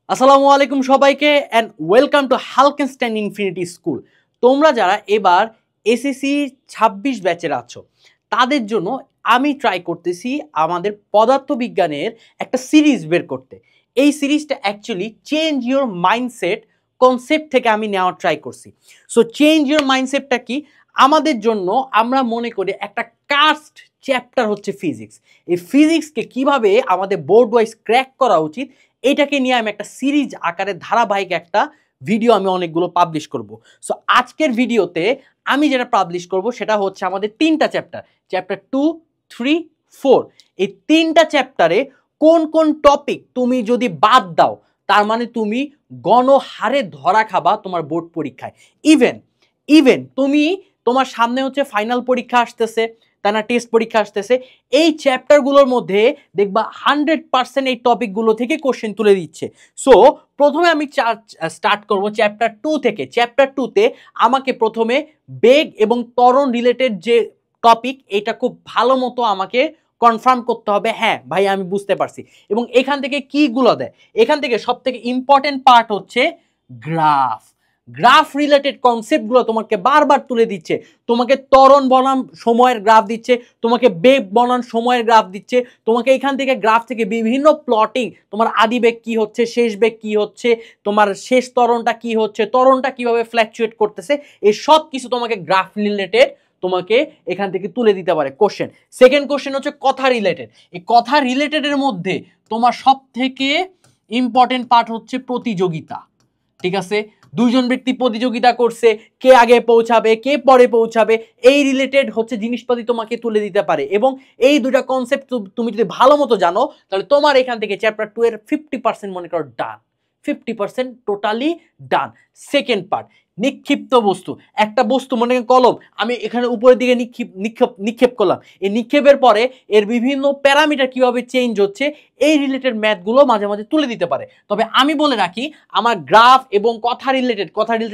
আসসালামু আলাইকুম সবাইকে and welcome to Halkenstein infinity school. তোমরা যারা এবার এসএসসি ২৬ ব্যাচের আছো তাদের জন্য আমি ট্রাই করতেছি আমাদের পদার্থবিজ্ঞানের একটা সিরিজ বের করতে। এই সিরিজটা actually change your mindset concept থেকে আমি নেওয়ার ট্রাই করছি। সো চেঞ্জ ইউর মাইন্ডসেটটা কি? আমাদের জন্য আমরা মনে করি একটা কাস্ট চ্যাপ্টার হচ্ছে ফিজিক্স। এই ফিজিক্সকে কিভাবে আমাদের বোর্ড ওয়াইজ ক্র্যাক করা উচিত এটাকে নিয়ে আমি একটা সিরিজ আকারে ধারাবাহিক একটা ভিডিও আমি অনেকগুলো পাবলিশ করব। সো আজকের ভিডিওতে আমি যেটা পাবলিশ করব সেটা হচ্ছে আমাদের তিনটা চ্যাপ্টার, চ্যাপ্টার 2, 3, 4। এই তিনটা চ্যাপ্টারে কোন কোন টপিক তুমি যদি বাদ দাও তার মানে তুমি গণহারে ধরা খাবা তোমার বোর্ড পরীক্ষায়। ইভেন তুমি তোমার সামনে হচ্ছে ফাইনাল পরীক্ষা আসতেছে, তাই না, টেস্ট পরীক্ষা আসতেছে, এই চ্যাপ্টারগুলোর মধ্যে দেখবা 100% এই টপিকগুলো থেকে কোশ্চেন তুলে দিচ্ছে। সো প্রথমে আমি স্টার্ট করব চ্যাপ্টার 2 থেকে। চ্যাপ্টার 2তে আমাকে প্রথমে বেগ এবং ত্বরণ রিলেটেড যে টপিক এটা খুব ভালো মতো আমাকে কনফার্ম করতে হবে, হ্যাঁ ভাই আমি বুঝতে পারছি। এবং এখান থেকে কিগুলো দেয়, এখান থেকে সব থেকে ইম্পর্টেন্ট পার্ট হচ্ছে গ্রাফ রিলেটেড কনসেপ্টগুলো তোমাকে বারবার তুলে দিচ্ছে। তোমাকে ত্বরণ বনাম সময়ের গ্রাফ দিচ্ছে, তোমাকে বেগ বনাম সময়ের গ্রাফ দিচ্ছে, তোমাকে এখান থেকে গ্রাফ থেকে বিভিন্ন প্লটিং, তোমার আদি বেগ কি হচ্ছে, শেষ বেগ কি হচ্ছে, তোমার শেষ ত্বরণটা কি হচ্ছে, ত্বরণটা কিভাবে ফ্ল্যাকচুয়েট করতেছে, এই সব কিছু তোমাকে গ্রাফ রিলেটেড তোমাকে এখান থেকে তুলে দিতে পারে কোশ্চেন। সেকেন্ড কোশ্চেন হচ্ছে কথা রিলেটেড। এই কথা রিলেটেডের মধ্যে তোমার সব থেকে ইম্পর্টেন্ট পার্ট হচ্ছে প্রতিযোগিতা। ঠিক আছে, দুইজন ব্যক্তি প্রতিযোগিতা করছে, কে আগে পৌঁছাবে কে পরে পৌঁছাবে, এই রিলেটেড হচ্ছে জিনিসপাতি তোমাকে তুলে দিতে পারে। এবং এই দুটা কনসেপ্ট তুমি যদি ভালো মতো জানো তাহলে তোমার এখান থেকে চ্যাপ্টার 2 এর 50% মনে করো ডান, 50% টোটালি ডান। সেকেন্ড পার্ট, নিক্ষিপ্ত বস্তু। একটা বস্তু মনে করেন কলম, আমি এখানে উপরের দিকে নিক্ষেপ করলাম, এই নিক্ষেপের পরে এর বিভিন্ন প্যারামিটার কিভাবে চেঞ্জ হচ্ছে এই রিলেটেড ম্যাথগুলো মাঝে মাঝে তুলে দিতে পারে। তবে আমি বলে রাখি আমার গ্রাফ এবং কথা রিলেটেড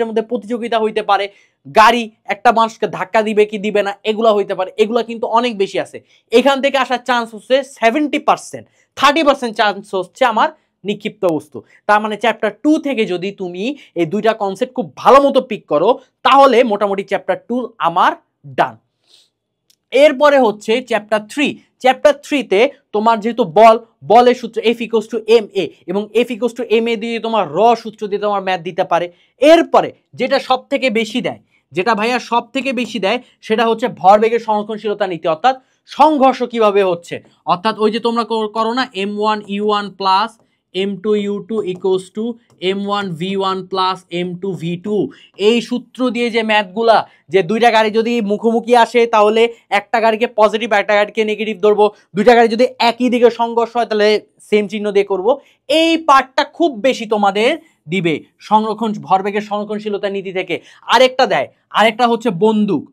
মধ্যে প্রতিযোগিতা হইতে পারে, গাড়ি একটা মানুষকে ধাক্কা দিবে কি দিবে না এগুলা হইতে পারে, এগুলা কিন্তু অনেক বেশি আছে। এখান থেকে আসার চান্স হচ্ছে 70%, 30% চান্স হচ্ছে আমার নিক্ষিপ্ত বস্তু। তার মানে চ্যাপ্টার 2 থেকে যদি তুমি এই দুইটা কনসেপ্ট খুব ভালো মতো পিক করো তাহলে মোটামুটি চ্যাপ্টার 2 আমার ডান। এরপরে হচ্ছে চ্যাপ্টার 3। চ্যাপ্টার 3তে তোমার যেহেতু বলের সূত্র F=ma এবং F=ma দিয়ে তোমার র সূত্র দিয়ে তোমার ম্যাথ দিতে পারে। এরপরে যেটা সব থেকে বেশি দেয়, যেটা ভাইয়া সব থেকে বেশি দেয় সেটা হচ্ছে ভরবেগের সংরক্ষণশীলতা নীতি, অর্থাৎ সংঘর্ষ কিভাবে হচ্ছে। অর্থাৎ ওই যে তোমরা করো না m1u1 plus m2u2 equals to m1v1 plus m2v2, এই সূত্র দিয়ে যে ম্যাথগুলা, যে দুইটা গাড়ি যদি মুখোমুখি আসে তাহলে একটা গাড়িকে পজিটিভ একটা গাড়িকে নেগেটিভ ধরবো, দুইটা গাড়ি যদি একই দিকে সংঘর্ষ হয় তাহলে সেম চিহ্ন দিয়ে করব। এই পার্টটা খুব বেশি তোমাদের দিবে ভরবেগের সংরক্ষণশীলতা নীতি থেকে। আরেকটা দেয়, আরেকটা হচ্ছে বন্দুক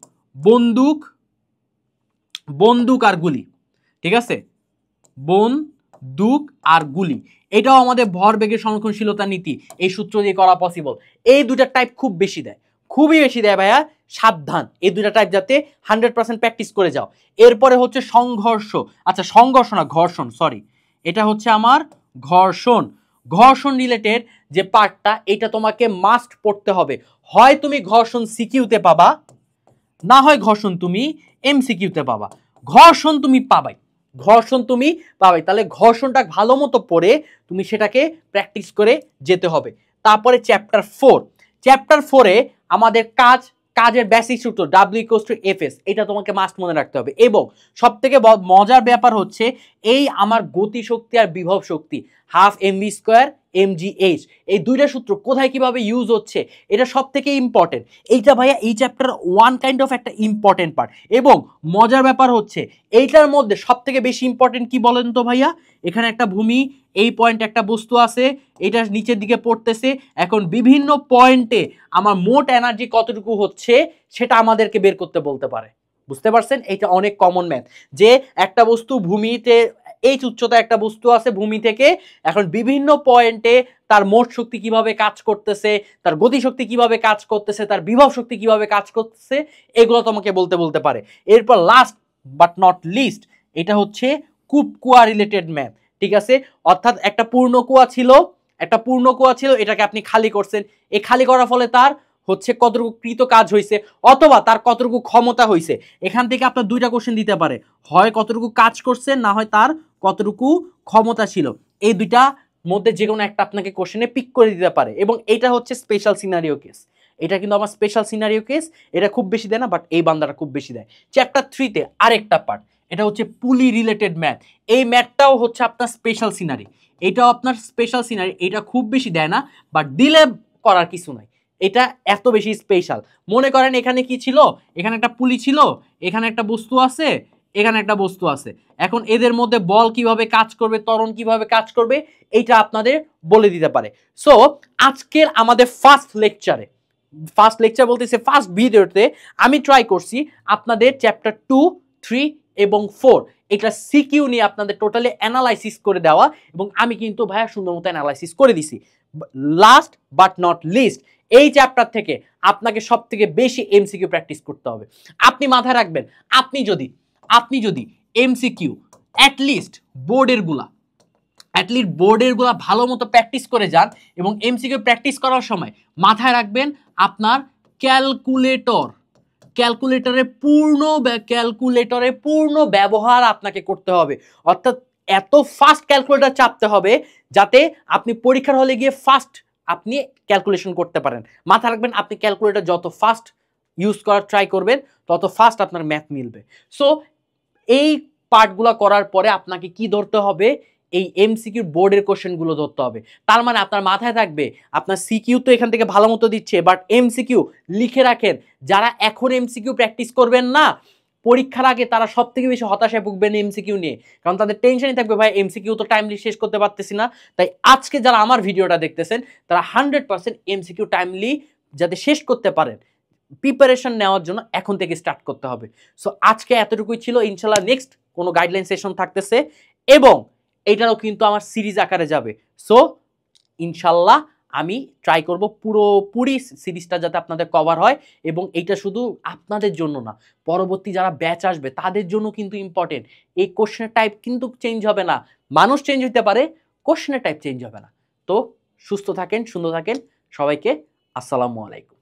আর গুলি। ঠিক আছে, বন্দুক আর গুলি, এটাও আমাদের ভরবেগের সংরক্ষণশীলতা নীতি এই সূত্র দিয়ে করা পসিবল। এই দুটা টাইপ খুব বেশি দেয়, খুবই বেশি দেয় ভাইয়া, সাবধান এই দুটা টাইপ যাতে 100% প্র্যাকটিস করে যাও। এরপরে হচ্ছে ঘর্ষণ, সরি, এটা হচ্ছে আমার ঘর্ষণ রিলেটেড যে পার্টটা, এটা তোমাকে মাস্ট পড়তে হবে। হয় তুমি ঘর্ষণ সিকিউতে পাবা, না হয় ঘর্ষণ তুমি এমসিকিউতে পাবা। ঘর্ষণ তুমি পাবাই, তাহলে ঘর্ষণটা ভালো মতো পড়ে তুমি সেটাকে প্র্যাকটিস করে যেতে হবে। তারপরে চ্যাপ্টার 4-এ আমাদের কাজের বেসিক সূত্র W=Fs, এটা তোমাকে মাস্ট মনে রাখতে হবে। এবং সব থেকে মজার ব্যাপার হচ্ছে এই আমার গতি শক্তি আর বিভব শক্তি, 12 mv² mgh, এই দুইটা সূত্র কোথায় কিভাবে ইউজ হচ্ছে এটা সব থেকে ইম্পর্টেন্ট। এইটা ভাইয়া এই চ্যাপ্টার 1 কাইন্ড অফ একটা ইম্পর্টেন্ট পার্ট। এবং মজার ব্যাপার হচ্ছে এইটার মধ্যে সব থেকে বেশি ইম্পর্টেন্ট কি বলেন তো ভাইয়া, এখানে একটা ভূমি, এই পয়েন্টে একটা বস্তু আছে, এটা নিচের দিকে পড়তেছে, এখন বিভিন্ন পয়েন্টে আমার মোট এনার্জি কতটুকু হচ্ছে সেটা আমাদেরকে বের করতে বলতে পারে। বুঝতে পারছেন, এটা অনেক কমন ম্যাথ, যে একটা বস্তু ভূমিতে, এই উচ্চতা একটা বস্তু আছে ভূমি থেকে, এখন বিভিন্ন পয়েন্টে তার মোট শক্তি কিভাবে কাজ করতেছে, তার গতি শক্তি কিভাবে কাজ করতেছে, তার বিভব শক্তি কিভাবে কাজ করতেছে, এগুলো তোমাকে বলতে পারে। এরপর লাস্ট বাট নট লিস্ট, এটা হচ্ছে কূপ কুয়া রিলেটেড ম্যাথ। ঠিক আছে, অর্থাৎ একটা পূর্ণ কুয়া ছিল, একটা পূর্ণ কুয়া ছিল, এটাকে আপনি খালি করছেন, এই খালি করার ফলে তার হচ্ছে কতটুকু কৃত কাজ হয়েছে অথবা তার কতটুকু ক্ষমতা হয়েছে। এখান থেকে আপনার দুইটা কোশ্চেন দিতে পারে, হয় কতটুকু কাজ করছেন, না হয় তার কতটুকু ক্ষমতা ছিল। এই দুইটা মধ্যে যে কোনো একটা আপনাকে কোশ্চেনে পিক করে দিতে পারে, এবং এটা হচ্ছে স্পেশাল সিনারিও কেস। এটা কিন্তু আমার স্পেশাল সিনারিও কেস, এটা খুব বেশি দেয় না, বাট এই বান্দাটা খুব বেশি দেয়। চ্যাপ্টার 3-তে আরেকটা পার্ট, এটা হচ্ছে পুলি রিলেটেড ম্যাথ। এই ম্যাথটাও হচ্ছে আপনার স্পেশাল সিনারি, এটাও আপনার স্পেশাল সিনারি। এটা খুব বেশি দেয় না, বাট দিলে করার কিছু নাই, এটা এত বেশি স্পেশাল। মনে করেন এখানে কি ছিল, এখানে একটা পুলি ছিল, এখানে একটা বস্তু আছে, এখানে একটা বস্তু আছে। এখন এদের মধ্যে বল কিভাবে কাজ করবে, ত্বরণ কিভাবে কাজ করবে, এইটা আপনাদের বলে দিতে পারে। সো আজকের আমাদের ফার্স্ট লেকচার বলতেছে ফার্স্ট ভিডিওতে আমি ট্রাই করছি আপনাদের চ্যাপ্টার 2, 3 এবং 4 এটা সিকিউ নিয়ে আপনাদের টোটালি অ্যানালাইসিস করে দেওয়া, এবং আমি কিন্তু ভাইয়া সুন্দর মতো অ্যানালাইসিস করে দিছি। লাস্ট বাট নট লিস্ট, এই চ্যাপ্টার থেকে আপনাকে সব থেকে বেশি এমসিকিউ প্র্যাকটিস করতে হবে। আপনি মাথায় রাখবেন, আপনি যদি এমসিকিউ অ্যাটলিস্ট বোর্ডের গুলা ভালো মতো প্র্যাকটিস করে যান, এবং এমসিকিউ প্র্যাকটিস করার সময় মাথায় রাখবেন আপনার ক্যালকুলেটরের পূর্ণ ব্যবহার আপনাকে করতে হবে। অর্থাৎ এত ফাস্ট ক্যালকুলেটর চাপতে হবে যাতে আপনি পরীক্ষার হলে গিয়ে ফাস্ট আপনি ক্যালকুলেশন করতে পারেন। মাথায় রাখবেন, আপনি ক্যালকুলেটর যত ফাস্ট ইউজ করার ট্রাই করবেন, তত ফাস্ট আপনার ম্যাথ মিলবে। সো এই পার্টগুলো করার পরে আপনাকে কি ধরতে হবে, এই এমসিকিউ বোর্ডের কোশ্চেনগুলো ধরতে হবে। তার মানে আপনার মাথায় থাকবে আপনার সিকিউ তো এখান থেকে ভালো মতো দিচ্ছে, বাট এমসিকিউ লিখে রাখেন। যারা এখন এমসিকিউ প্র্যাকটিস করবেন না, পরীক্ষার আগে তারা সব থেকে বেশি হতাশায় ভুগবেন এমসিকিউ নিয়ে, কারণ তাদের টেনশনই থাকবে ভাই এমসিকিউ তো টাইমলি শেষ করতে পারতেছি না। তাই আজকে যারা আমার ভিডিওটা দেখতেছেন তারা 100% এমসিকিউ টাইমলি যাতে শেষ করতে পারেন, প্রিপারেশন নেওয়ার জন্য এখন থেকে স্টার্ট করতে হবে। সো আজকে এতটুকুই ছিল, ইনশাল্লাহ নেক্সট কোনো গাইডলাইন সেশন থাকতেছে, এবং এটারও কিন্তু আমার সিরিজ আকারে যাবে। সো ইনশাল্লাহ আমি ট্রাই করব পুরোপুরি সিরিজটা যাতে আপনাদের কভার হয়, এবং এইটা শুধু আপনাদের জন্য না, পরবর্তী যারা ব্যাচ আসবে তাদের জন্য কিন্তু ইম্পর্টেন্ট। এই কোশ্চেনের টাইপ কিন্তু চেঞ্জ হবে না, মানুষ চেঞ্জ হতে পারে, কোশ্চেনের টাইপ চেঞ্জ হবে না। তো সুস্থ থাকেন, সুন্দর থাকেন, সবাইকে আসসালামু আলাইকুম।